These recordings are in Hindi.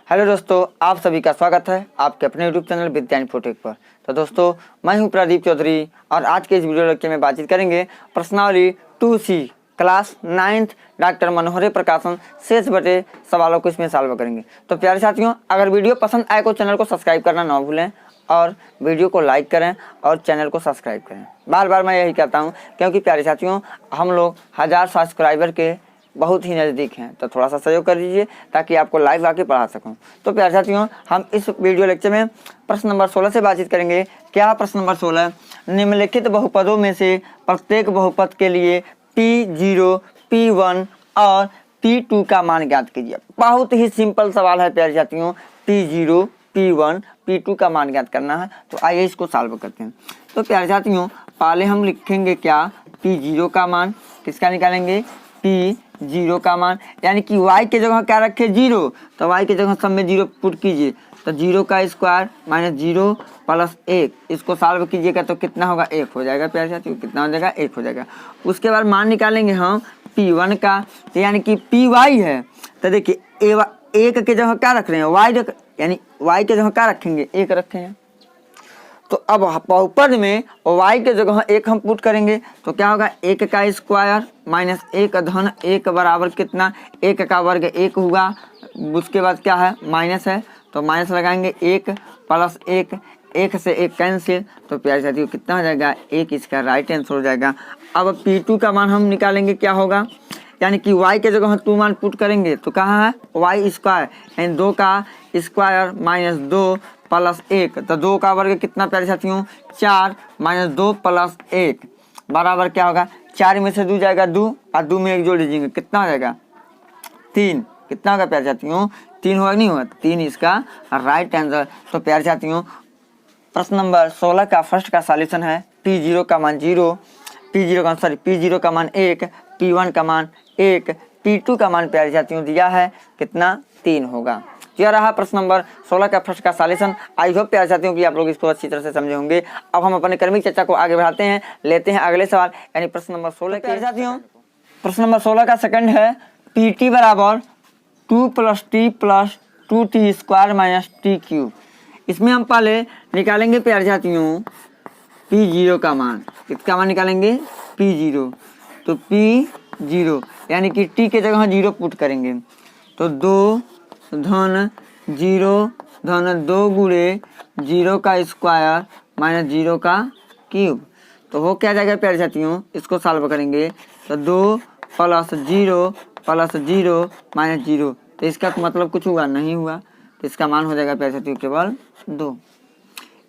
हेलो दोस्तों, आप सभी का स्वागत है आपके अपने यूट्यूब चैनल विद्या इन्फोटेक पर। तो दोस्तों, मैं हूं प्रदीप चौधरी और आज के इस वीडियो लेक्चर में बातचीत करेंगे प्रश्नावली 2C क्लास 9th डॉक्टर मनोहरे प्रकाशन शेष बटे सवालों को इसमें सॉल्व करेंगे। तो प्यारे साथियों, अगर वीडियो पसंद आए तो चैनल को सब्सक्राइब करना ना भूलें और वीडियो को लाइक करें और चैनल को सब्सक्राइब करें। बार बार मैं यही कहता हूँ क्योंकि प्यारे साथियों, हम लोग 1000 सब्सक्राइबर के बहुत ही नज़दीक हैं, तो थोड़ा सा सहयोग कर दीजिए ताकि आपको लाइव आके पढ़ा सकूं। तो प्यारे साथियों, हम इस वीडियो लेक्चर में प्रश्न नंबर 16 से बातचीत करेंगे। क्या प्रश्न नंबर 16? निम्नलिखित बहुपदों में से प्रत्येक बहुपद के लिए P0, P1 और P2 का मान ज्ञात कीजिए। बहुत ही सिंपल सवाल है प्यारे साथियों, P0, P1, P2 का मान ज्ञात करना है। तो आइए इसको सॉल्व करते हैं। तो प्यारे साथियों, पहले हम लिखेंगे क्या, P0 का मान किसका निकालेंगे, P0 का मान, यानी कि y के जगह क्या रखे, 0, तो y के जगह सब में 0 पुट कीजिए। तो 0 का स्क्वायर माइनस 0 प्लस 1, इसको सॉल्व कीजिएगा तो कितना होगा, 1 हो जाएगा। प्यारे साथियों, कितना हो जाएगा, 1 हो जाएगा। उसके बाद मान निकालेंगे हम P1 का, तो यानी कि Py है। तो देखिए, 1 के जगह क्या रख रहे हैं, y, यानी y के जगह क्या रखेंगे, 1 रखे हैं। तो अब बहुपद में y के जगह 1 हम पुट करेंगे तो क्या होगा, 1 का स्क्वायर माइनस 1 धन 1 बराबर कितना, 1 का वर्ग 1 हुआ। उसके बाद क्या है, माइनस है, तो माइनस लगाएंगे, 1 प्लस 1, 1 से 1 कैंसिल, तो प्यारे साथियों कितना हो जाएगा, 1 इसका राइट आंसर हो जाएगा। अब P2 का मान हम निकालेंगे, क्या होगा, यानी कि y के जगह 2 मान पुट करेंगे तो कहाँ है, y स्क्वायर यानी 2 का स्क्वायर माइनस 2 प्लस 1, तो 2 का वर्ग कितना प्यारे साथियों, 4 माइनस 2 प्लस 1 बराबर क्या होगा, 4 में से 2 जाएगा 2 और 2 में 1 जोड़ दीजिएगा, कितना हो जाएगा, 3। कितना होगा प्यारे साथियों, 3 होगा, नहीं होगा, 3 इसका राइट आंसर। तो प्यारे साथियों, प्रश्न नंबर 16 का फर्स्ट का सॉल्यूशन है P0 का मान 0, P0 का मान 1, P1 का मान 1, P2 का मान प्यारे साथियों दिया है कितना, 3 होगा। यह रहा प्रश्न नंबर 16 का फर्स्ट का सॉल्यूशन। आई होप प्यारे साथियों कि आप लोग इसको अच्छी तरह से समझे होंगे। अब हम अपने क्रमिक चर्चा को आगे बढ़ाते हैं, लेते हैं अगले सवाल यानी प्रश्न नंबर 16। प्यारे साथियों, प्रश्न नंबर 16 का सेकंड है PT बराबर 2 + T + 2T square minus T cube. इसमें हम पहले निकालेंगे प्यारे साथियों P0 का मान, किसका मान निकालेंगे, P0। तो P0 यानी कि T के जगह 0 पुट करेंगे, तो 2 धन 0 धन 2 गुणे 0 का स्क्वायर माइनस 0 का क्यूब, तो वो क्या जाएगा प्यारे साथियों, इसको सॉल्व करेंगे तो 2 + 0 + 0 माइनस 0, तो इसका मतलब कुछ हुआ नहीं हुआ, तो इसका मान हो जाएगा प्यारे साथियों केवल 2,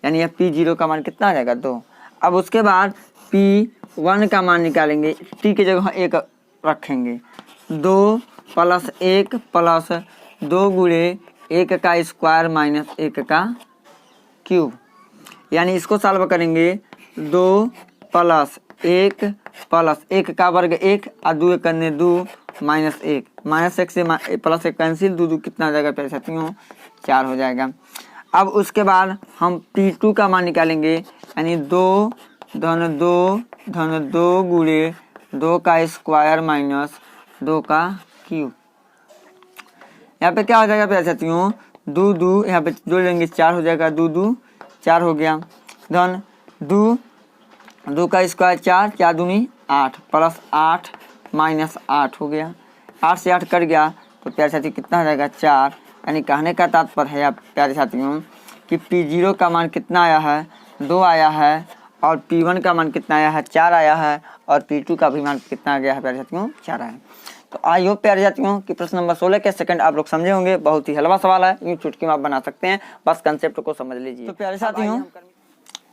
यानी यह P0 का मान कितना आ जाएगा, 2। अब उसके बाद P1 का मान निकालेंगे, T की जगह 1 रखेंगे, 2 + 1 + 2 गुणे 1 का स्क्वायर माइनस 1 का क्यूब, यानी इसको सॉल्व करेंगे 2 + 1 + 1 का वर्ग 1 और 2 करने 2 माइनस 1, माइनस 1 से प्लस 1 कैंसिल, 2 कितना आ जाएगा प्यारे साथियों, 4 हो जाएगा। अब उसके बाद हम P2 का मान निकालेंगे, यानी 2 धन 2 गुणे 2 का स्क्वायर माइनस 2 का क्यूब। यहाँ पे क्या हो जाएगा प्यारे साथियों, 2 यहाँ पे जोड़ लेंगे, 4 हो जाएगा, 2 4 हो गया, धन 2 का स्क्वायर 4, 4 दूनी 8 प्लस 8 माइनस 8 हो गया, 8 से 8 कट गया, तो प्यारे साथियों कितना हो जाएगा, 4। यानी कहने का तात्पर्य है प्यारे साथियों कि P0 का मान कितना आया है, 2 आया है, और P1 का मान कितना आया है, 4 आया है, और P2 का भी मान कितना आ गया है प्यारे साथियों, 4 आया है। तो आई होप प्यारे साथियों कि प्रश्न नंबर 16 के सेकंड आप लोग समझे होंगे। बहुत ही हलवा सवाल है, यूँ चुटकी में आप बना सकते हैं, बस कंसेप्ट को समझ लीजिए। तो प्यारे साथियों,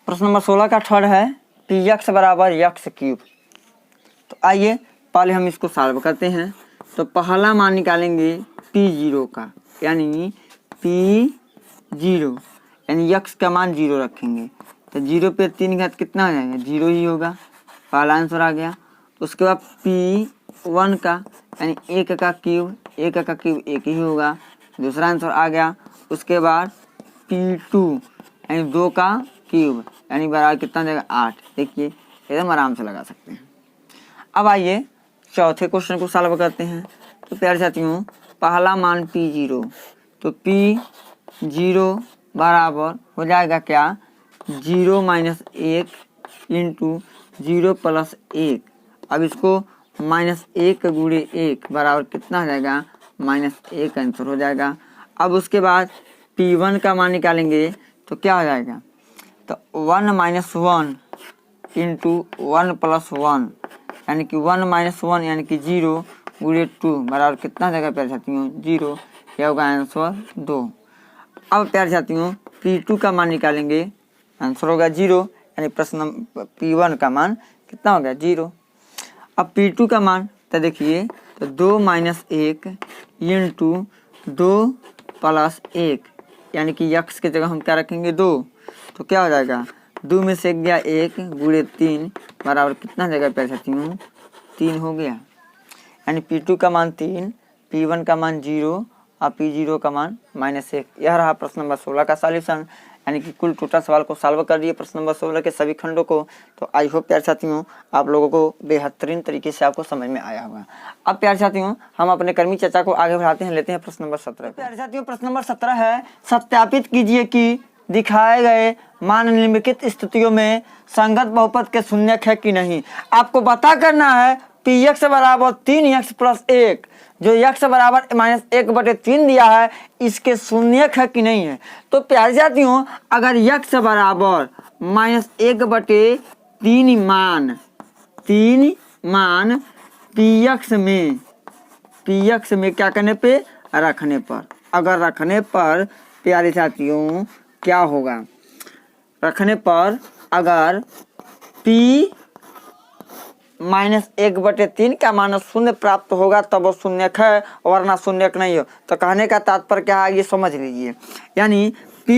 प्रश्न नंबर 16 का थर्ड है Px बराबर x क्यूब। तो आइए पहले हम इसको सॉल्व करते हैं। तो पहला मान निकालेंगे P0 का, यानी P0 यानी x का मान 0 रखेंगे, तो 0 पे 3 घात कितना आ जाएगा, 0 ही होगा, पहला आंसर आ गया। उसके बाद P1 का यानी 1 का क्यूब 1 ही होगा, दूसरा आंसर आ गया। उसके बाद P2 यानी 2 का क्यूब यानी बराबर कितना जाएगा, 8। देखिए एकदम आराम से लगा सकते हैं। अब आइए चौथे क्वेश्चन को सॉल्व करते हैं। तो प्यारे साथियों, पहला मान P0 तो P0 बराबर हो जाएगा क्या, 0 माइनस 1 इंटू 0 प्लस 1। अब इसको -1 गुणे 1 बराबर कितना हो जाएगा, -1 आंसर हो जाएगा। अब उसके बाद P1 का मान निकालेंगे तो क्या हो जाएगा, तो 1 माइनस 1 इंटू 1 प्लस 1 यानी कि 1 माइनस 1 यानी कि 0 गुणे 2 बराबर कितना जगह प्यार साथियों, 0। यह होगा आंसर 2। अब प्यार साथियों P2 का मान निकालेंगे, आंसर होगा 0 यानी प्रश्न P1 का मान कितना हो गया, 0। अब P2 का मान तो देखिए, तो 2 माइनस 1 इंटू 2 प्लस 1 यानी कि x की जगह हम क्या रखेंगे, 2। तो क्या हो जाएगा, 2 में से गया 1 गुणे 3 बराबर कितना जगह प्यार साथियों, 3 हो गया। यानी P2 का मान 3, P1 का मान 0 और P0 का मान -1। यह रहा प्रश्न नंबर 16 का सॉल्यूशन। यानी कि कुल टोटल सवाल को सॉल्व कर दिए प्रश्न नंबर 16 के सभी खंडों को। तो आई होप प्यार साथियों आप लोगों को बेहतरीन तरीके से आपको समझ में आया होगा। अब प्यार साथियों हम अपने कर्मी चर्चा को आगे बढ़ाते हैं, लेते हैं प्रश्न नंबर 17। प्यार साथियों प्रश्न नंबर 17 है, सत्यापित कीजिए कि दिखाए गए मान निम्नलिखित स्थितियों में संगत बहुपद के शून्यक है कि नहीं। आपको पता करना है Px बराबर 3x प्लस 1 जो x बराबर -1/3 दिया है, इसके शून्यक है कि नहीं है। तो प्यारे साथियों अगर x बराबर -1/3 मान Px में क्या करने पे, रखने पर, अगर रखने पर प्यारे साथियों क्या होगा, रखने पर अगर P -1/3 का मान शून्य प्राप्त होगा तब वो शून्यक है, वरना शून्यक नहीं हो। तो कहने का तात्पर्य क्या है ये समझ लीजिए। यानी P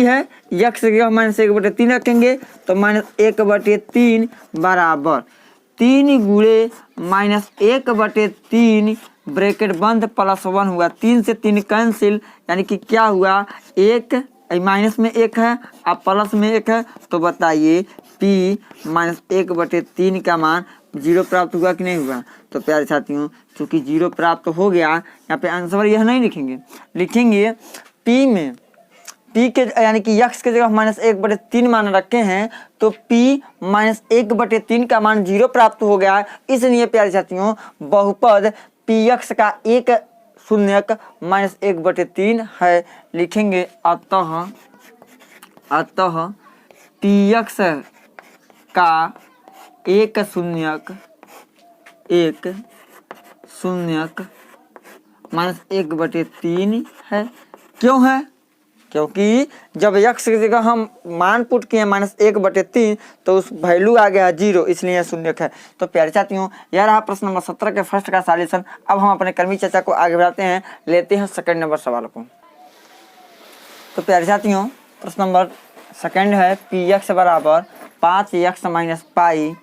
है, x की जगह -1/3 रखेंगे तो -1/3 बराबर 3 गुणे -1/3 ब्रैकेट बंद प्लस 1 हुआ, 3 से 3 कैंसिल यानी कि क्या हुआ, 1 माइनस में 1 है अब प्लस में 1 है। तो बताइए P -1/3 का मान 0 प्राप्त हुआ कि नहीं हुआ। तो प्यारे साथियों चूंकि 0 प्राप्त हो गया, यहाँ पे आंसर यह नहीं लिखेंगे P के यानी कि x के जगह -1/3 मान रखे हैं तो P -1/3 का मान 0 प्राप्त हो गया। इसलिए प्यारे साथियों बहुपद Px का एक शून्यक -1/3 है, लिखेंगे अतः Px का एक शून्यक -1/3 है। क्यों है, क्योंकि जब x की जगह हम मान पुट किए -1/3 तो उस वैल्यू आ गया 0, इसलिए शून्यक है। तो प्यारे साथियों यह रहा प्रश्न नंबर 17 के फर्स्ट का सॉल्यूशन। अब हम अपने कर्मी चर्चा को आगे बढ़ाते हैं, लेते हैं सेकंड नंबर सवाल को। तो प्यारे साथियों प्रश्न नंबर सेकंड है, Px बराबर 5x माइनस पाई,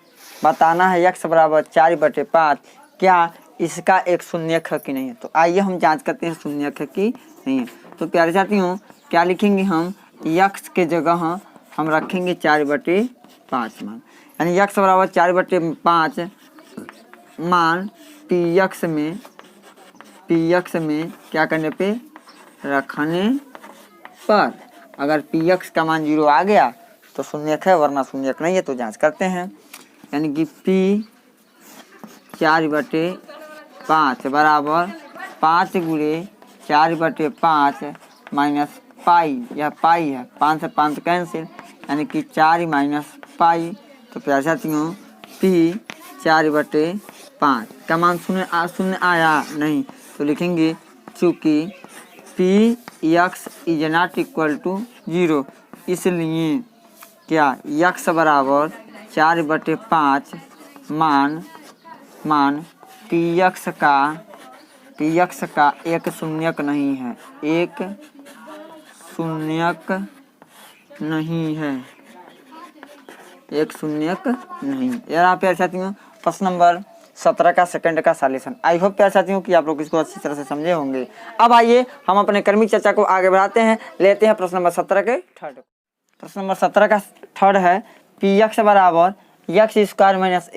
बताना है x बराबर 4/5, क्या इसका एक शून्यक है कि नहीं है। तो आइए हम जांच करते हैं शून्यक है कि नहीं है। तो प्यारे साथियों क्या लिखेंगे हम, x के जगह हम रखेंगे 4/5 मान, यानी x बराबर 4/5 मान Px में क्या करने पे, रखने पर अगर Px का मान 0 आ गया तो शून्यक है, वरना शून्यक नहीं है। तो जांच करते हैं, यानी कि P 4/5 बराबर 5 गुणे 4/5 माइनस पाई, यह पाई है, 5 से 5 कैंसिल यानी कि 4 माइनस पाई। तो प्यारे साथियों P 4/5 का मान शून्य आया नहीं, तो लिखेंगे चूँकि Px is not equal to 0, इसलिए क्या x बराबर 4/5 मान Px का एक शून्यक नहीं है, एक शून्यक नहीं। यार प्यारे साथियों प्रश्न नंबर 17 का सेकंड का सॉल्यूशन। आई होप प्यारे साथियों कि आप लोग इसको अच्छी तरह से समझे होंगे। अब आइए हम अपने कर्मी चर्चा को आगे बढ़ाते हैं, लेते हैं प्रश्न नंबर 17 के थर्ड। प्रश्न नंबर 17 का थर्ड है, Px बराबर x² -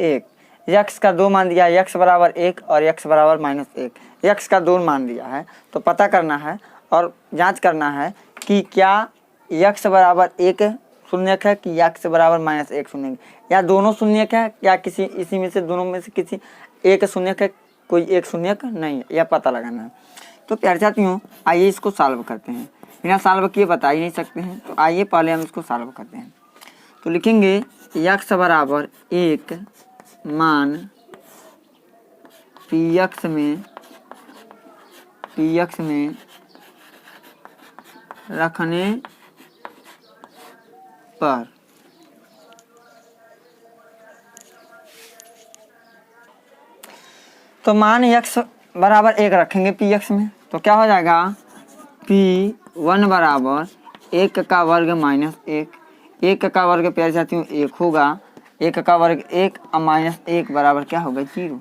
1, x का 2 मान दिया है, x बराबर 1 और x बराबर -1, x का 2 मान दिया है। तो पता करना है और जांच करना है कि क्या x बराबर 1 शून्यक है कि x बराबर -1 शून्यक, या दोनों शून्यक है, या किसी इसी में से दोनों में से किसी एक शून्यक है, कोई एक शून्यक नहीं है, यह पता लगाना है। तो प्यारे साथियों आइए इसको सॉल्व करते हैं, बिना सॉल्व किए बता ही नहीं सकते हैं। तो आइए पहले हम इसको सॉल्व करते हैं। तो लिखेंगे x बराबर 1 मान px में रखने पर तो मान x बराबर 1 रखेंगे px में, तो क्या हो जाएगा p1 बराबर 1 का वर्ग -1, 1 का वर्ग प्यारे साथियों 1 होगा, 1 का वर्ग 1 और -1 बराबर क्या होगा 0।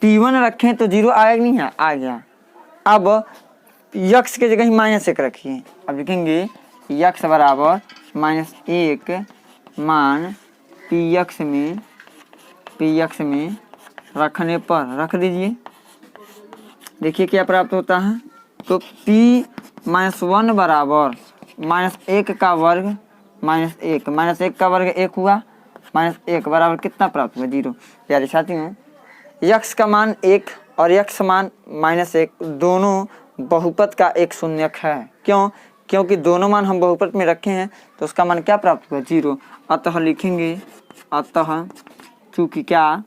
p1 रखें तो 0 आएगा नहीं है, आ गया। अब x के जगह ही -1 रखिए। अब लिखेंगे x बराबर -1 मान px में रखने पर रख दीजिए। देखिए क्या प्राप्त होता है। तो p-1 बराबर -1 का वर्ग -1, -1 का वर्ग 1 हुआ, -1 बराबर कितना प्राप्त हुआ 0। प्यारे साथियों x का मान 1 और x मान -1 दोनों बहुपद का एक शून्यक है। क्यों? क्योंकि दोनों मान हम बहुपद में रखे हैं तो उसका मान क्या प्राप्त हुआ 0। अतः लिखेंगे, अतः चूँकि क्या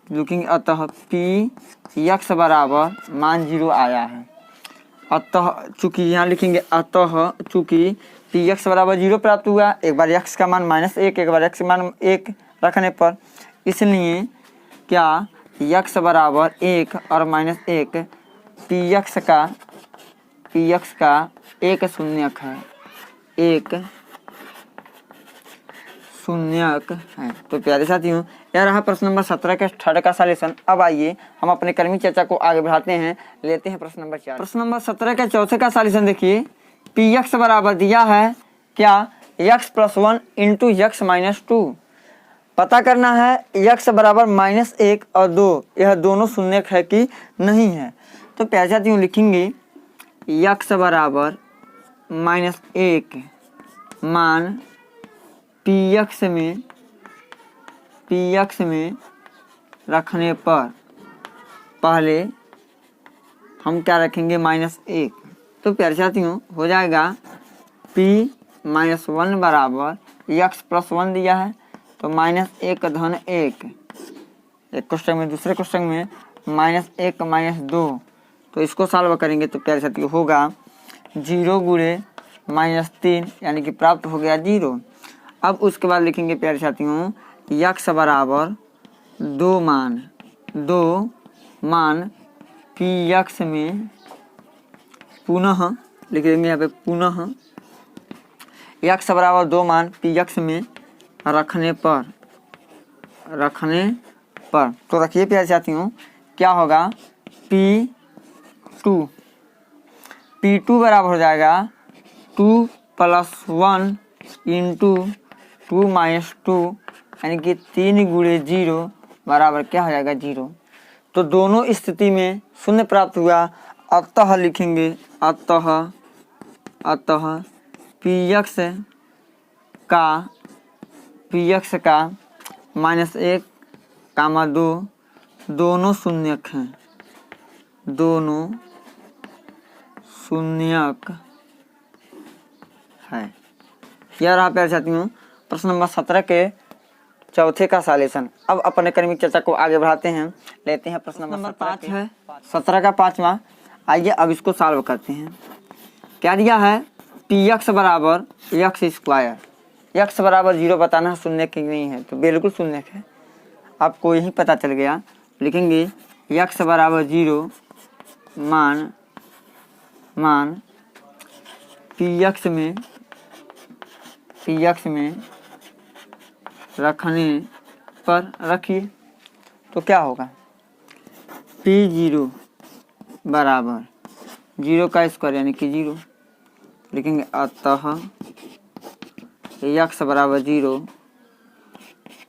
लिखेंगे, अतः p(x) बराबर मान 0 आया है। अतः चूँकि यहाँ लिखेंगे, अतः चूँकि p(x) बराबर 0 प्राप्त हुआ, एक बार x का मान -1, एक बार x का मान 1 रखने पर, इसलिए क्या x बराबर 1 और -1 px का एक शून्यक है, एक शून्यक है। तो प्यारे साथियों यह रहा प्रश्न नंबर 17 के थर्ड का सॉल्यूशन। अब आइए हम अपने कर्मी चर्चा को आगे बढ़ाते हैं, लेते हैं प्रश्न नंबर 4। प्रश्न नंबर 17 के चौथे का सॉल्यूशन देखिए। px बराबर दिया है क्या x + 1 इंटू x - 2। पता करना है x बराबर -1 और 2 यह दोनों शून्यक है कि नहीं है। तो प्यारे साथियों लिखेंगे x बराबर -1 मान px में रखने पर पहले हम क्या रखेंगे -1। तो प्यारे साथियों हो जाएगा p-1 बराबर x + 1 दिया है तो -1 धन 1, एक क्वेश्चन में, दूसरे क्वेश्चन में -1 - 2। तो इसको सॉल्व करेंगे तो प्यारे साथियों होगा 0 गुणे -3 यानी कि प्राप्त हो गया 0। अब उसके बाद लिखेंगे प्यारे साथियों x बराबर 2 मान px में पुनः लिख देंगे यहाँ पे पुनः x बराबर 2 मान px में रखने पर तो रखिए प्यारे साथियों क्या होगा p2 बराबर हो जाएगा 2 + 1 इंटू 2 - 2 यानी कि 3 गुणे 0 बराबर क्या हो जाएगा 0। तो दोनों स्थिति में शून्य प्राप्त हुआ। अतः लिखेंगे, अतः px का -1, 2 दोनों शून्यक हैं, दोनों शून्यक है। यह रहा प्यारे साथियों प्रश्न नंबर 17 के चौथे का सॉल्यूशन। अब अपने कर्मिक चर्चा को आगे बढ़ाते हैं, लेते हैं प्रश्न नंबर 5 है 17 का 5वां। आइए अब इसको सॉल्व करते हैं। क्या दिया है px बराबर x²। x बराबर 0 बताना है शून्य की नहीं है, तो बिल्कुल शून्य है, आपको यही पता चल गया। लिखेंगे x बराबर 0 मान px में रखने पर रखिए तो क्या होगा p0 बराबर 0 का स्क्वायर यानी कि 0। लिखेंगे अतः x बराबर 0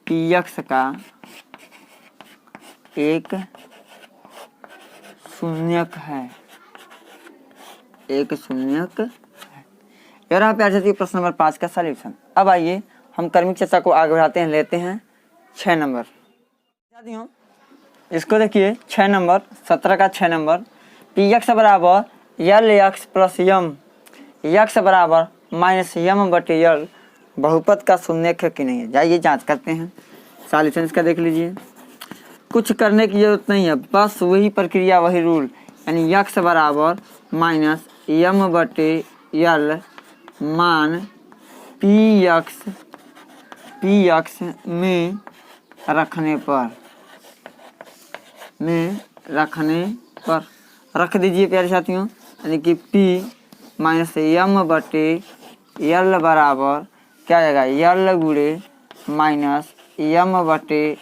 px का एक शून्यक है, एक शून्यक है। और यहाँ पे आ जाती है प्रश्न नंबर 5 का सॉल्यूशन। अब आइए हम क्रमिक चर्चा को आगे बढ़ाते हैं, लेते हैं 6 नंबर। इसको देखिए 6 नंबर 17 का 6 नंबर, पी एक्स बराबर यल एक्स प्लस यम एक्स बराबर माइनस यम बटे यल बहुपद का शून्यक है कि नहीं है। जाइए जांच करते हैं, सॉल्यूशन इसका देख लीजिए। कुछ करने की जरूरत नहीं है, बस वही प्रक्रिया वही रूल, यानी एक्स बराबर माइनस यम बटे यल मान पी एक्स में रखने पर रख दीजिए प्यारे साथियों, यानी कि P माइनस यम बटे यल बराबर क्या आएगा, यल गुणे माइनस यम बटे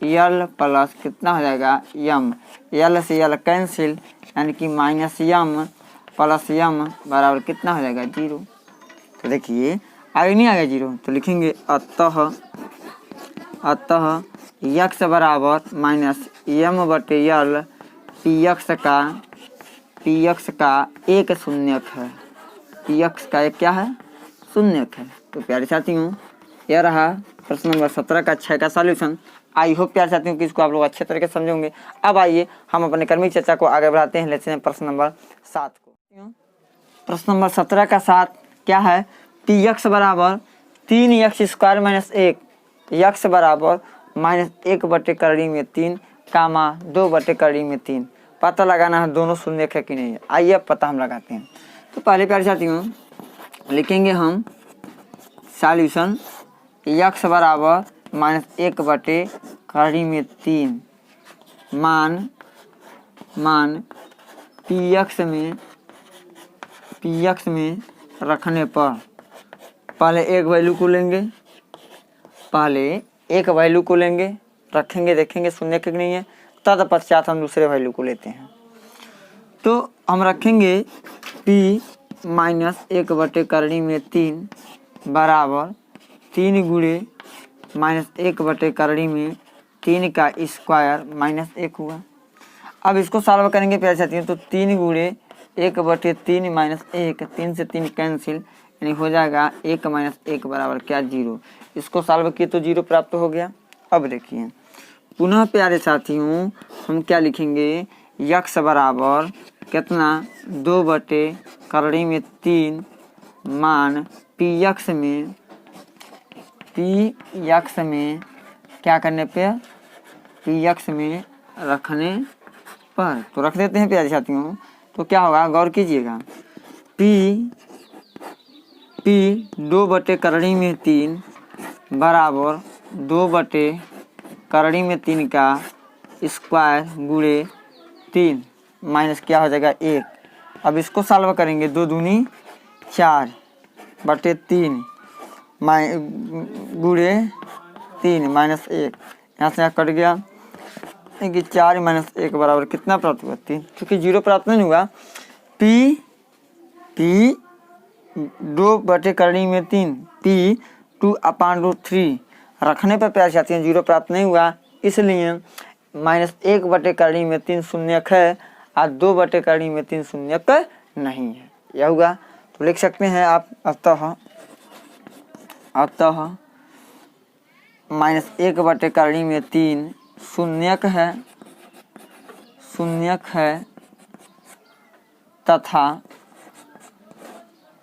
यल प्लस कितना हो जाएगा यम, यल से यल कैंसिल, यानी कि माइनस यम प्लस यम बराबर कितना हो जाएगा 0। तो देखिए आगे नहीं आ गया 0, तो लिखेंगे अतः यक्स बराबर माइनस यम बटे यल पी एक्स का एक शून्यक है, पी एक्स का एक क्या है शून्यक है। तो प्यारे साथियों यह रहा प्रश्न नंबर 17 का 6 का सॉल्यूशन। आई होप प्यारे साथियों कि इसको आप लोग अच्छे तरीके से समझेंगे। अब आइए हम अपने क्रमिक चर्चा को आगे बढ़ाते हैं, लेते हैं प्रश्न नंबर 7 को। प्रश्न नंबर 17 का 7 क्या है, पी एक्स बराबर 3x² माइनस 1 एक्स बराबर माइनस 1 बटे करड़ी में 3 कामा 2 बटे करड़ी में 3। पता लगाना है दोनों शून्यक है कि नहीं है। आइए अब पता हम लगाते हैं। तो पहले प्यारे साथियों लिखेंगे हम सॉल्यूशन एक्स बराबर माइनस 1 बटे करड़ी में 3 मान पी एक्स में रखने पर पहले एक वैल्यू को लेंगे, रखेंगे, देखेंगे शून्य कि नहीं है, तत्पश्चात हम दूसरे वैल्यू को लेते हैं। तो हम रखेंगे p माइनस 1 बटे करड़ी में 3 बराबर 3 गुणे माइनस 1 बटे करड़ी में 3 का स्क्वायर माइनस 1 हुआ। अब इसको सॉल्व करेंगे प्यारे साथियों, तो 3 गुणे 1 बटे 3 माइनस 1, 3 से 3 कैंसिल, यानी हो जाएगा 1 माइनस 1 बराबर क्या 0। इसको सॉल्व किए तो 0 प्राप्त हो गया। अब देखिए पुनः प्यारे साथियों हम क्या लिखेंगे, यक्स बराबर कितना 2 बटे करड़ी में 3 मान पी एक्स में क्या करने पे, पी एक्स में रखने पर। तो रख देते हैं प्यारे साथियों, तो क्या होगा गौर कीजिएगा, p 2 बटे करड़ी में 3 बराबर 2 बटे करड़ी में 3 का स्क्वायर गुणे 3 माइनस क्या हो जाएगा 1। अब इसको सॉल्व करेंगे, 2 दूनी 4 बटे 3 गुणे 3 माइनस 1, यहाँ से कट गया कि 4 माइनस 1 बराबर कितना प्राप्त हुआ 3। क्योंकि 0 प्राप्त नहीं हुआ, p 2 बटे करड़ी में 3 p 2/√3 रखने पर प्यारे साथियों 0 प्राप्त नहीं हुआ, इसलिए माइनस 1 बटे करड़ी में 3 शून्यक है और 2 बटे करड़ी में 3 शून्यक नहीं है। यह हुआ। तो लिख सकते हैं आप अतः माइनस 1 बटे करड़ी में 3 शून्यक है तथा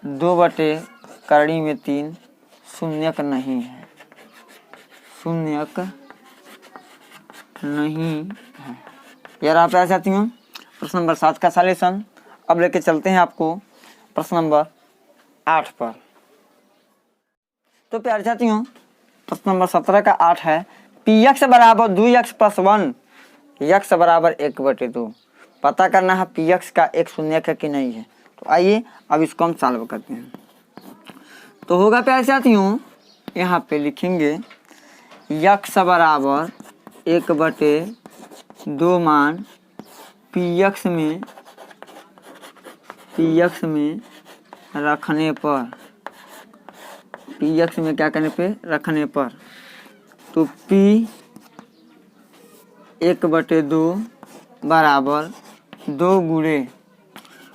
2 बटे करड़ी में 3 शून्यक नहीं है, यार आप ऐसे साथियों प्रश्न नंबर 7 का सॉल्यूशन। अब लेके चलते हैं आपको प्रश्न नंबर 8 पर। तो प्यारे साथियों प्रश्न नंबर 17 का 8 है, पी एक्स बराबर 2x प्लस 1 एक्स बराबर 1 बटे 2। पता करना है पी एक्स का एक शून्यक है कि नहीं है। तो आइए अब इसको हम सॉल्व करते हैं। तो होगा प्यारे साथियों, यहाँ पे लिखेंगे एक्स बराबर 1 बटे 2 मान पी एक्स में रखने पर, पी एक्स में क्या करने पे रखने पर, तो p 1 बटे 2 बराबर 2 गुणे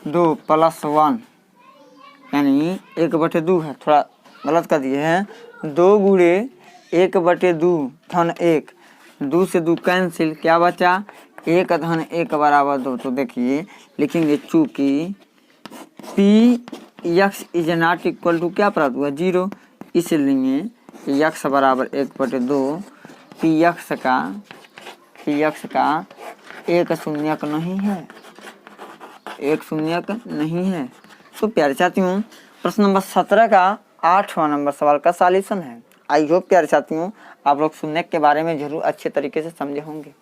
2 प्लस 1 यानी 1/2 है, थोड़ा गलत कर दिए हैं। 2 गुणे 1/2 धन 1, 2 से 2 कैंसिल, क्या बचा 1 धन 1 बराबर 2। तो देखिए लिखेंगे चूँकि P x is not equal to क्या प्राप्त हुआ 0, इसलिए यक्स बराबर 1/2 पी यक्स का एक शून्यक नहीं है, एक शून्यक नहीं है। तो प्यारे साथियों प्रश्न नंबर 17 का 8वां नंबर सवाल का सॉल्यूशन है। आई होप प्यारे साथियों आप लोग शून्यक के बारे में जरूर अच्छे तरीके से समझे होंगे।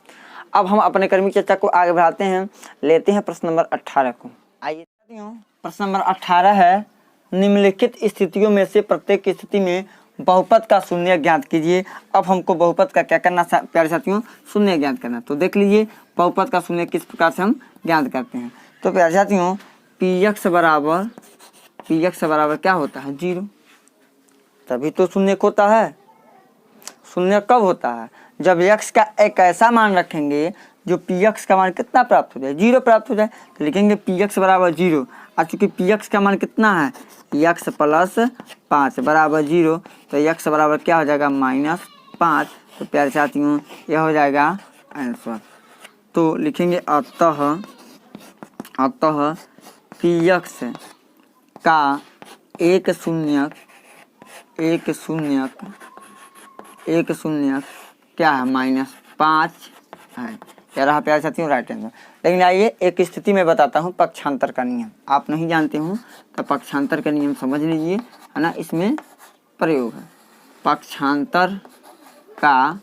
अब हम अपने कर्मी चर्चा को आगे बढ़ाते हैं, लेते हैं प्रश्न नंबर 18 को। आइए साथियों प्रश्न नंबर 18 है, निम्नलिखित स्थितियों में से प्रत्येक स्थिति में बहुपद का शून्य ज्ञात कीजिए। अब हमको बहुपद का क्या करना प्यारे साथियों, शून्य ज्ञात करना। तो देख लीजिए बहुपद का शून्य किस प्रकार से हम ज्ञात करते हैं। तो प्यारे साथियों पी एक्स बराबर क्या होता है 0, तभी तो शून्य होता है। शून्य कब होता है, जब x का एक ऐसा मान रखेंगे जो पी एक्स का मान कितना प्राप्त हो जाए 0 प्राप्त हो जाए। तो लिखेंगे पी एक्स बराबर 0। अब चूँकि पी एक्स का मान कितना है x प्लस 5 बराबर 0, तो x बराबर क्या हो जाएगा -5। तो प्यारे साथियों यह हो जाएगा आंसर। तो लिखेंगे अतः पी एक्स का एक शून्यक क्या है -5 है। कह रहा प्यारे साथियों राइट आंसर। लेकिन आइए एक स्थिति में बताता हूँ पक्षांतर का नियम, आप नहीं जानते हो तो पक्षांतर का नियम समझ लीजिए, है ना, इसमें प्रयोग है। पक्षांतर का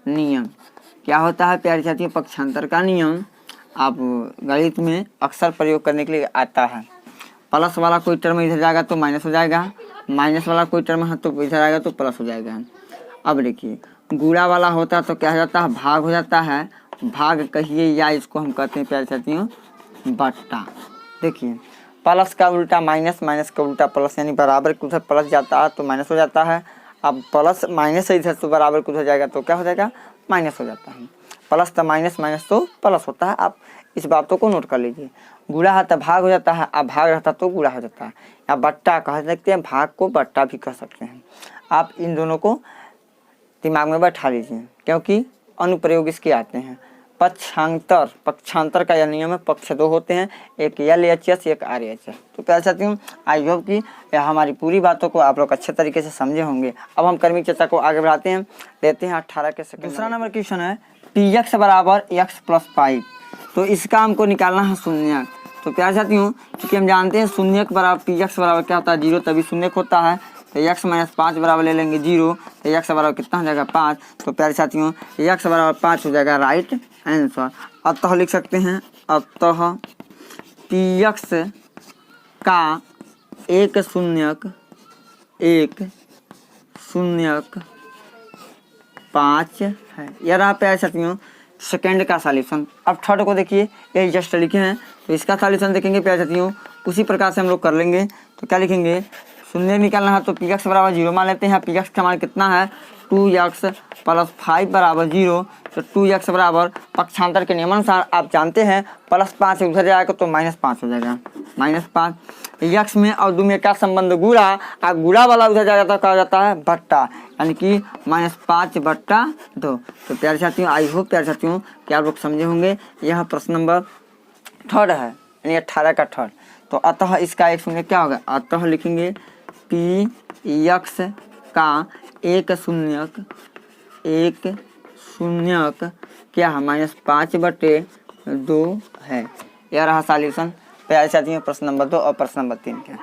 नियम क्या होता है प्यारे साथियों, पक्षांतर का नियम आप गणित में अक्सर प्रयोग करने के लिए आता है। प्लस वाला कोई टर्म इधर जाएगा तो माइनस हो जाएगा, माइनस वाला कोई टर्म है तो इधर आएगा तो प्लस हो जाएगा। अब देखिए गुणा वाला होता है तो क्या हो जाता है भाग हो जाता है, भाग कहिए या इसको हम कहते हैं प्यारे साथियों बट्टा। देखिए प्लस का उल्टा माइनस, माइनस का उल्टा प्लस, यानी बराबर के उधर प्लस जाता है तो माइनस हो जाता है। अब प्लस माइनस से इधर तो बराबर के उधर जाएगा तो क्या हो जाएगा माइनस हो जाता है। प्लस तो माइनस, माइनस तो प्लस होता है। आप इस बातों को नोट कर लीजिए। गुणा है तो भाग हो जाता है, अब भाग रहता तो गुणा हो जाता है, या बट्टा कह सकते हैं, भाग को बट्टा भी कह सकते हैं। आप इन दोनों को दिमाग में बैठा लीजिए क्योंकि अनुप्रयोग इसके आते हैं। पक्षांतर का यह नियम है, पक्ष दो होते हैं, एक LHS एक RHS। तो प्यारे साथियों आई होप कि हमारी पूरी बातों को आप लोग अच्छे तरीके से समझे होंगे। अब हम कर्मी चर्चा को आगे बढ़ाते हैं, लेते हैं 18 के सेकंड। दूसरा नंबर क्वेश्चन है पी एक्स बराबर x प्लस 5। तो इसका हमको निकालना है शून्यक। तो प्यारे साथियों क्योंकि हम जानते हैं शून्यक बराबर पी एक्स बराबर क्या होता है 0, तभी शून्यक होता है। तो x - 5 बराबर ले लेंगे 0, तो x बराबर कितना हो जाएगा 5। तो प्यारे साथियों x बराबर 5 हो जाएगा राइट आंसर। अतः लिख सकते हैं अतः पी एक्स का एक शून्यक 5 है। यह रहा प्यारे साथियों सेकेंड का सॉल्यूशन। अब थर्ड को देखिए, यही जस्ट लिखे हैं तो इसका सॉल्यूशन देखेंगे प्यारे साथियों, उसी प्रकार से हम लोग कर लेंगे। तो क्या लिखेंगे, शून्य निकालना है तो पी एक्स बराबर 0 मान लेते हैं। पी एक्स का मान कितना है 2x प्लस 5 बराबर 0। तो 2x बराबर पक्षांतर के नियमानुसार आप जानते हैं +5 उधर जाएगा तो -5 हो जाएगा, -5। x में और 2 में क्या संबंध गुणा, और गुणा वाला उधर जाएगा तो क्या हो जाता है बट्टा, यानी कि -5/2। तो प्यारे साथियों आई होप प्यारे साथियों कि आप लोग समझे होंगे। यह प्रश्न नंबर थर्ड है, यानी 18 का थर्ड। तो अतः इसका एक शून्य क्या होगा, अतः लिखेंगे पी एक्स का एक शून्यक क्या है -5/2 है। यह रहा सॉल्यूशन प्यारे साथियों प्रश्न नंबर 2 और प्रश्न नंबर 3 का।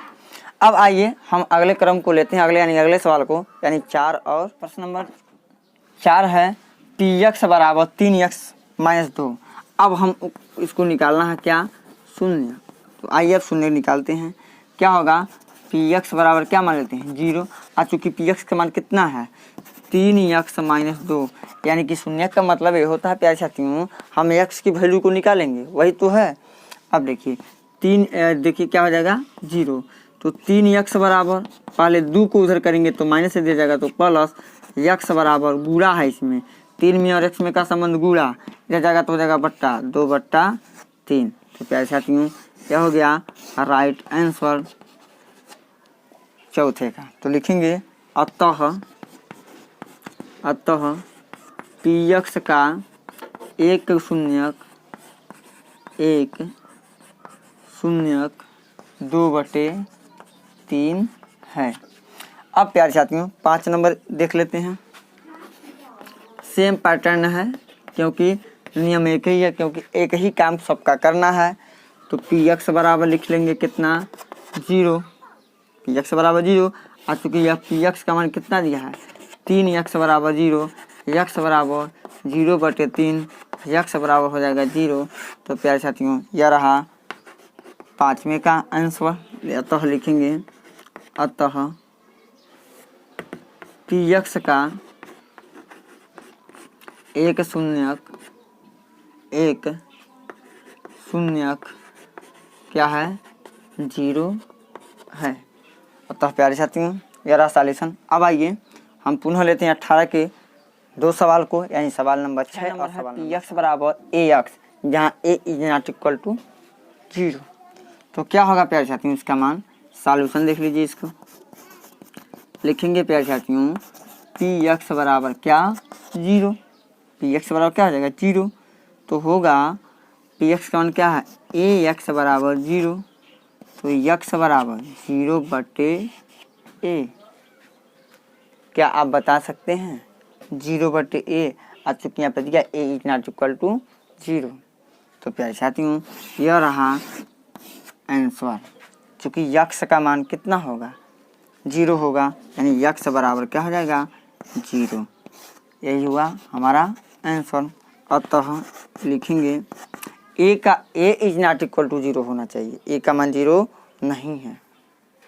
अब आइए हम अगले क्रम को लेते हैं, अगले सवाल को, यानी 4 और प्रश्न नंबर 4 है पी एक्स बराबर 3x - 2। अब हम इसको निकालना है क्या शून्य। तो आइए अब शून्य निकालते हैं। क्या होगा पी एक्स बराबर क्या मान लेते हैं 0। और चूँकि पी एक्स का मान कितना है 3x - 2, यानी कि शून्य का मतलब ये होता है प्यारे साथियों हम x की वैल्यू को निकालेंगे, वही तो है। अब देखिए देखिए क्या हो जाएगा 0। तो 3x बराबर पहले 2 को उधर करेंगे तो माइनस से दे जाएगा तो प्लस x बराबर गुणा है, इसमें 3 में और x में का संबंध गुणा, इधर जाएगा तो हो जाएगा बट्टा 2/3। तो प्यारे साथियों क्या हो गया राइट आंसर चौथे का। तो लिखेंगे अतः पी एक्स का 1/2/3 है। अब प्यारे साथियों 5 नंबर देख लेते हैं। सेम पैटर्न है क्योंकि नियम एक ही है, क्योंकि एक ही काम सबका करना है। तो पी एक्स बराबर लिख लेंगे कितना 0, पी एक्स बराबर 0। और चूँकि यह पी एक्स का मान कितना दिया है 3x बराबर 0, x बराबर 0/3, x बराबर हो जाएगा 0। तो प्यारे साथियों यह रहा 5वें का आंसर। अतः लिखेंगे अतः पी एक्स का 1/0 क्या है 0 है। अतः प्यारे साथियों यह रहा सॉल्यूशन। अब आइए हम पुनः लेते हैं 18 के 2 सवाल को, यानी सवाल नंबर 6 और सवाल पी एक्स बराबर ए एक्स, जहाँ ए इज नॉट इक्वल टू 0। तो क्या होगा प्यारे साथियों इसका मान। सॉल्यूशन देख लीजिए इसको। लिखेंगे प्यारे साथियों पी एक्स बराबर क्या 0, पी एक्स बराबर क्या हो जाएगा 0। तो होगा पी एक्स का मान क्या है ए एक्स बराबर 0। तो एक्स बराबर 0/a। क्या आप बता सकते हैं 0/a। आज चुकी यहाँ पर दिया ए इज नॉट इक्वल टू 0। तो प्यारे साथियों यह रहा आंसर। चूँकि यक्स का मान कितना होगा 0 होगा, यानी यक्स बराबर क्या हो जाएगा 0। यही हुआ हमारा आंसर। अतः लिखेंगे ए इज नॉट इक्वल टू 0 होना चाहिए, ए का मान 0 नहीं है।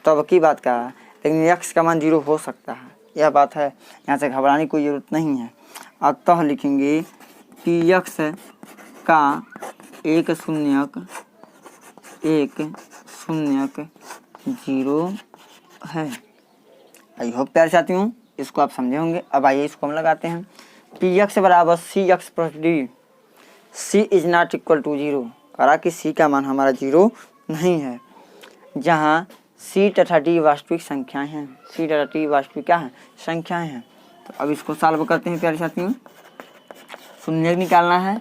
तो अब की बात का है, लेकिन यक्स का मान 0 हो सकता है, यह बात है, यहाँ से घबराने की कोई ज़रूरत नहीं है। अतः लिखेंगे पी एक्स का 1/0 है। आई होप प्यारे साथियों इसको आप समझे होंगे। अब आइए इसको हम लगाते हैं। पी एक्स बराबर C x plus D, C is not equal to 0। कहा कि सी का मान हमारा 0 नहीं है, जहाँ सी तथा डी वास्तविक संख्याएं हैं। सी तथा डी वास्तविक क्या है संख्याएं हैं। तो अब इसको सॉल्व करते हैं प्यारे साथियों। शून्य निकालना है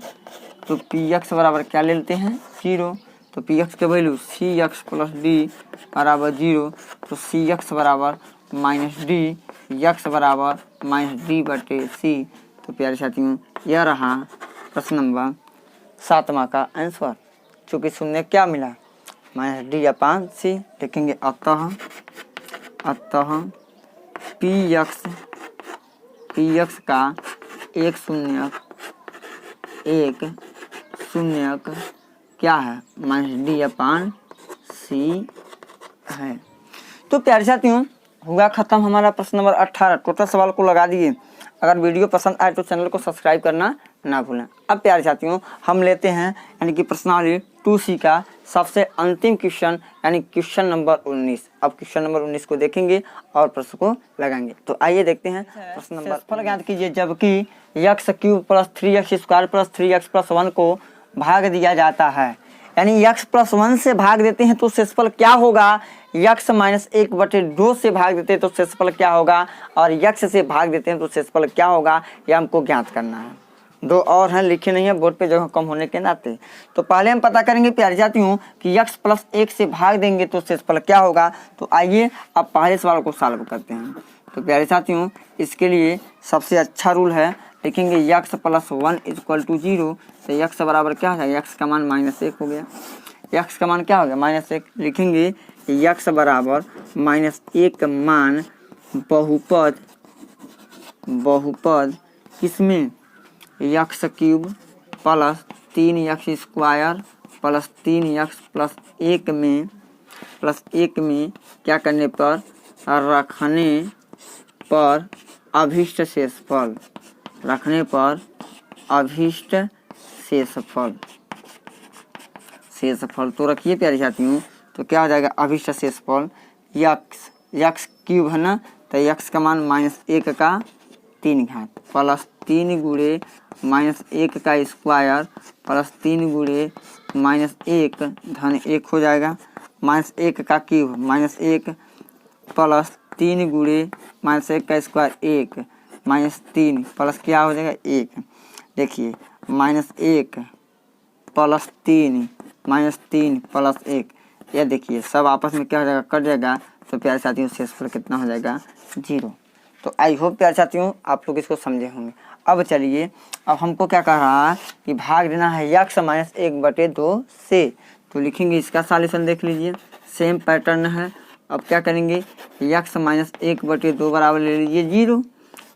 तो पी एक्स बराबर क्या ले लेते हैं 0। तो पी एक्स के value C x plus D बराबर 0। तो सी एक्स बराबर -d, एक्स बराबर -d/c। तो प्यारे साथियों यह रहा प्रश्न नंबर 7वां का आंसर। चूँकि शून्य क्या मिला -d/c। लिखेंगे अतः पी एक्स का 1/0 क्या है -d/c है। तो प्यारे साथियों हुआ खत्म हमारा प्रश्न नंबर 18। टोटल सवाल को लगा दिए। अगर वीडियो पसंद आए तो चैनल को सब्सक्राइब करना ना भूलें। अब प्यारे साथियों हम लेते हैं यानी कि प्रश्नावली 2C का सबसे अंतिम क्वेश्चन, यानी क्वेश्चन नंबर 19। अब क्वेश्चन नंबर 19 को देखेंगे और प्रश्न को लगाएंगे। तो आइए देखते हैं प्रश्न नंबर। फल ज्ञात कीजिए जबकि x³ + 3x² + 3x + 1 को भाग दिया जाता है, यानी x + 1 से भाग देते हैं तो शेषफल क्या होगा। x - 1/2 से भाग देते हैं तो शेषफल क्या होगा, और x से भाग देते हैं तो शेषफल क्या होगा, यह हमको ज्ञात करना है। 2 और हैं, लिखे नहीं है बोर्ड पे जगह कम होने के नाते। तो पहले हम पता करेंगे प्यारे साथियों कि x + 1 से भाग देंगे तो शेषफल क्या होगा। तो आइए अब पहले सवाल को सॉल्व करते हैं। तो प्यारे साथियों इसके लिए सबसे अच्छा रूल है, लिखेंगे x + 1 = 0। तो x बराबर क्या हो जाएगा, x का मान -1 हो गया। x का मान क्या हो गया -1। लिखेंगे x बराबर -1 मान बहुपद किसमें x³ + 3x² + 3x + 1 में क्या करने पर रखने पर अभीष्ट शेषफल, शेषफल तो रखिए प्यारे साथियों। तो क्या हो जाएगा अभीष्ट शेषफल x³ है ना, तो x का मान -1 का 3 घात + 3 × -1 का स्क्वायर + 3 × -1 धन 1 हो जाएगा। -1 का क्यूब -1 प्लस 3 गुणे -1 का स्क्वायर 1 -3 प्लस क्या हो जाएगा 1। देखिए -1 प्लस 3 -3 प्लस 1, यह देखिए सब आपस में क्या हो जाएगा, कट जाएगा। तो प्यारे साथियों शेषफल कितना हो जाएगा 0। तो आई होप प्यारे साथियों आप लोग इसको समझे होंगे। अब चलिए, अब हमको क्या कह रहा है कि भाग देना है x -1/2 से। तो लिखेंगे इसका सॉल्यूशन, देख लीजिए सेम पैटर्न है। अब क्या करेंगे, x -1/2 बराबर ले लीजिए 0।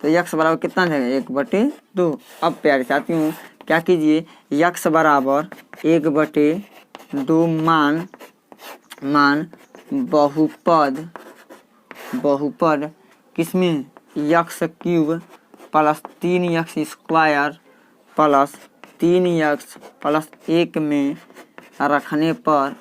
तो x बराबर कितना जाएगा 1/2। अब प्यारे साथियों क्या कीजिए, x बराबर 1/2 मान बहुपद किसमें, x cube plus 3x square plus 3x plus 1 में रखने पर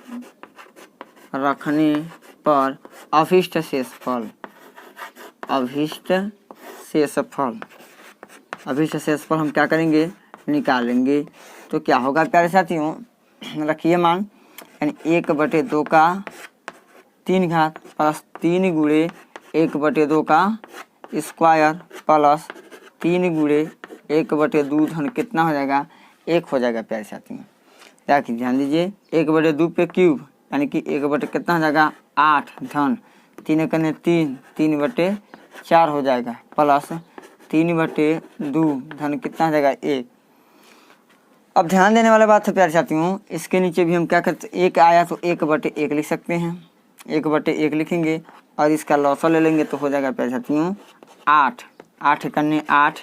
अभिष्ट शेषफल हम क्या करेंगे, निकालेंगे। तो क्या होगा प्यारे साथियों, रखिए मान, यानी 1/2 का 3 घात प्लस 3 गुणे 1/2 का स्क्वायर प्लस 3 गुणे 1/2 धन कितना हो जाएगा 1 हो जाएगा। प्यारे साथियों क्या कि ध्यान दीजिए, 1/2 पे क्यूब यानी कि 1 कितना हो जाएगा 8 धन 3 करने 3/4 हो जाएगा प्लस 3/2 धन कितना हो जाएगा 1। अब ध्यान देने वाला बात है प्यारे साथियों, इसके नीचे भी हम क्या करते, 1 आया तो 1/1 लिख सकते हैं, 1/1 लिखेंगे और इसका लॉसा ले लेंगे तो हो जाएगा प्यारे साथियों 8 करने 8,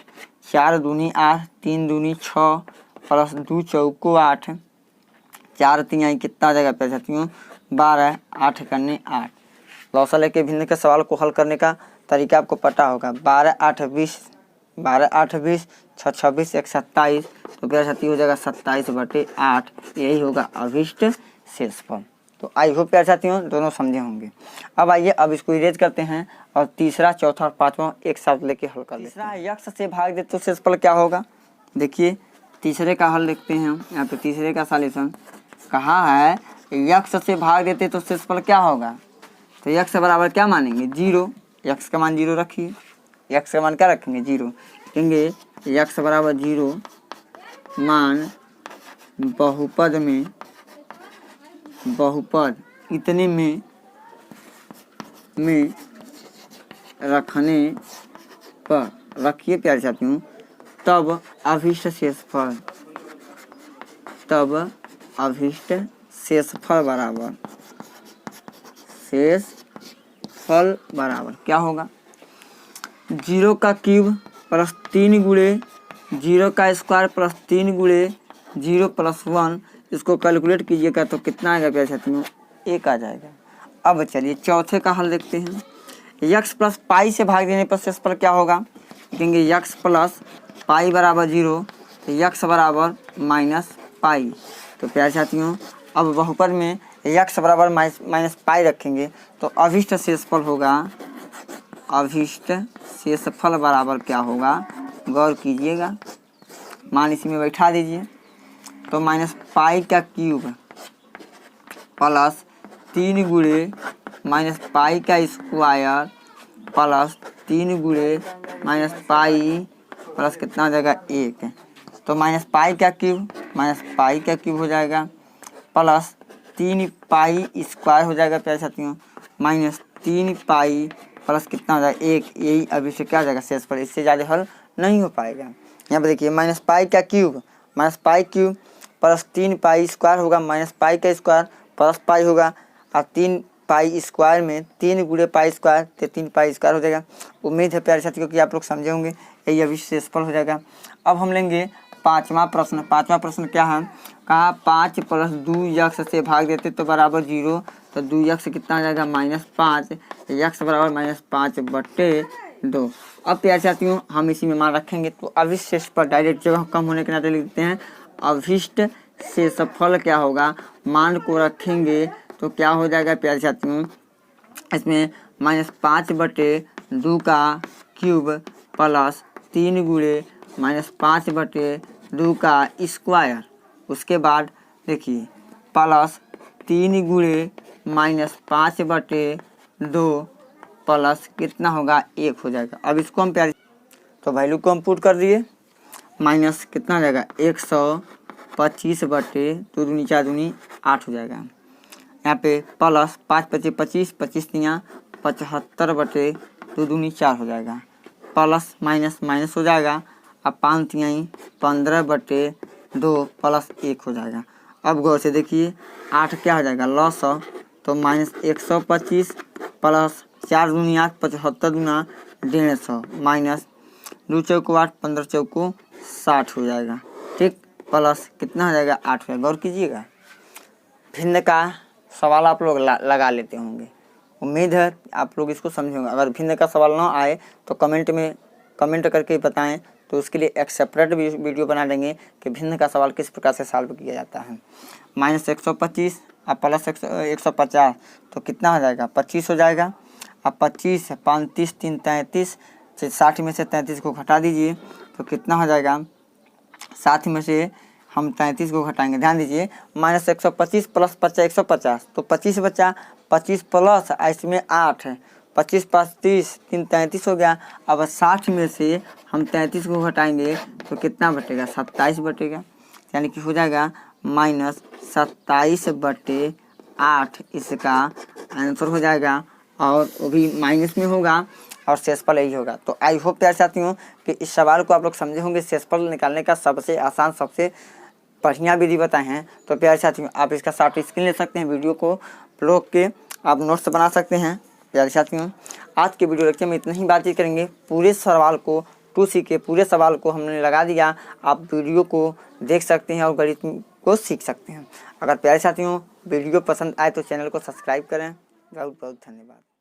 4 दूनी 8, 3 दूनी 6 प्लस 2 चौको 8, 4 3 आई कितना आ जाएगा प्यारे साथियों 12, 8 करने 8। लॉसा लेके भिन्न के सवाल को हल करने का तरीका आपको पता होगा। 12 8 20, 12 8 20, 6 26, 1 27। तो प्यारे साथी हो जाएगा 27/8, यही होगा अभिष्ट शेषफल। तो आई होप प्यारे साथियों दोनों समझे होंगे। अब आइए अब इसको इरेज करते हैं और तीसरा, चौथा और पांचवा एक साथ लेके हल कर लेते हैं। तीसरा x से भाग दे तो शेषफल क्या होगा, देखिए तीसरे का हल देखते हैं हम। यहाँ पे तीसरे का सॉल्यूशन कहा है, x से भाग देते तो शेषफल क्या होगा। तो x बराबर क्या मानेंगे 0, x का मान 0 रखिए, x का मान क्या रखेंगे 0, कहेंगे x बराबर 0 मान बहुपद इतने में रखने पर, रखिए प्यारे साथियों, तब अभिष्ट शेषफल बराबर क्या होगा, 0 का क्यूब प्लस 3 गुणे 0 का स्क्वायर प्लस 3 गुणे 0 प्लस 1, इसको कैलकुलेट कीजिएगा तो कितना आएगा प्यारे साथियों 1 आ जाएगा। अब चलिए चौथे का हल देखते हैं। x प्लस पाई से भाग देने पर शेषफल क्या होगा, कहेंगे x प्लस पाई बराबर 0, तो x बराबर -पाई। तो प्यारे साथियों अब बहुपद में x बराबर माइनस पाई रखेंगे तो अभिष्ट शेषफल होगा, अभिष्ट शेषफल बराबर क्या होगा, गौर कीजिएगा, मान इसी में बैठा दीजिए। तो -पाई का क्यूब प्लस 3 गुणे -पाई का स्क्वायर प्लस 3 गुणे -पाई प्लस कितना हो जाएगा 1। तो -पाई का क्यूब हो जाएगा प्लस 3 पाई स्क्वायर हो जाएगा प्यारे साथियों -3 पाई प्लस कितना हो जाएगा 1। यही अभी से क्या हो जाएगा शेषफल, इससे ज़्यादा हल नहीं हो पाएगा। यहाँ पर देखिए -पाई का क्यूब प्लस 3 पाई स्क्वायर होगा, -पाई का स्क्वायर प्लस पाई होगा, और 3 पाई स्क्वायर में 3 गुणे पाई स्क्वायर तो 3 पाई स्क्वायर हो जाएगा। उम्मीद है प्यारे साथियों कि आप लोग समझे होंगे, यही अभिष्ट शेषफल हो जाएगा। अब हम लेंगे पाँचवा प्रश्न क्या है, कहा 5 प्लस 2x से भाग देते तो बराबर 0, तो 2x कितना आ जाएगा -5, x बराबर -5/2। अब प्यारे साथियों हम इसी में मान रखेंगे तो अभिष्ट शेषफल डायरेक्ट जगह कम होने के नाते लिखते हैं, अभिष्ट शेषफल क्या होगा, मान को रखेंगे तो क्या हो जाएगा प्यारे साथियों, इसमें -5/2 का क्यूब प्लस 3 गुणे -5/2 का स्क्वायर। उसके बाद देखिए प्लस 3 गुणे -5/2 प्लस कितना होगा 1 हो जाएगा। अब इसको हम प्यारे तो वैल्यू को हम पुट कर दिए, माइनस कितना हो जाएगा 125/2 दूनी 4 दूनी 8 हो जाएगा। यहाँ पे प्लस 5 × 25 25 तियाँ 75/2 दूनी 4 हो जाएगा, प्लस माइनस माइनस हो जाएगा। अब 5 तियाँ 15/2 प्लस 1 हो जाएगा। अब गौर से देखिए 8 क्या हो जाएगा लॉस, तो -125 प्लस 4 दूनी 8 75 दूना 150 माइनस 2 चौको 8 15 चौको 60 हो जाएगा। ठीक, प्लस कितना हो जाएगा 8 हो जाएगा। गौर कीजिएगा, भिन्न का सवाल आप लोग लगा लेते होंगे। उम्मीद है आप लोग इसको समझे होंगे। अगर भिन्न का सवाल ना आए तो कमेंट करके बताएं, तो उसके लिए एक सेपरेट वीडियो बना देंगे कि भिन्न का सवाल किस प्रकार से सॉल्व किया जाता है। -125 अब प्लस 150 तो कितना हो जाएगा 25 हो जाएगा। अब 25 5 30 3 33, 60 में से 33 को घटा दीजिए तो कितना हो जाएगा, 60 में से हम 33 को घटाएंगे। ध्यान दीजिए -125 प्लस 50 150 तो 25 बचा, 25 प्लस इसमें 8 है, 25 5 30 3 33 हो गया। अब 60 में से हम 33 को घटाएंगे तो कितना बटेगा 27 बटेगा, यानी कि हो जाएगा -27/8 इसका आंसर हो जाएगा। और वो भी माइनस में होगा और शेषफल यही होगा। तो आई होप प्यारे साथियों कि इस सवाल को आप लोग समझे होंगे। शेषफल निकालने का सबसे आसान सबसे बढ़िया विधि बताए हैं। तो प्यारे साथियों आप इसका शॉर्ट स्क्रीन ले सकते हैं, वीडियो को रोक के आप नोट्स बना सकते हैं। प्यारे साथियों आज के वीडियो लेक्चर में इतना ही बातचीत करेंगे। पूरे सवाल को 2C के पूरे सवाल को हमने लगा दिया, आप वीडियो को देख सकते हैं और गणित को सीख सकते हैं। अगर प्यारे साथियों वीडियो पसंद आए तो चैनल को सब्सक्राइब करें। बहुत बहुत धन्यवाद।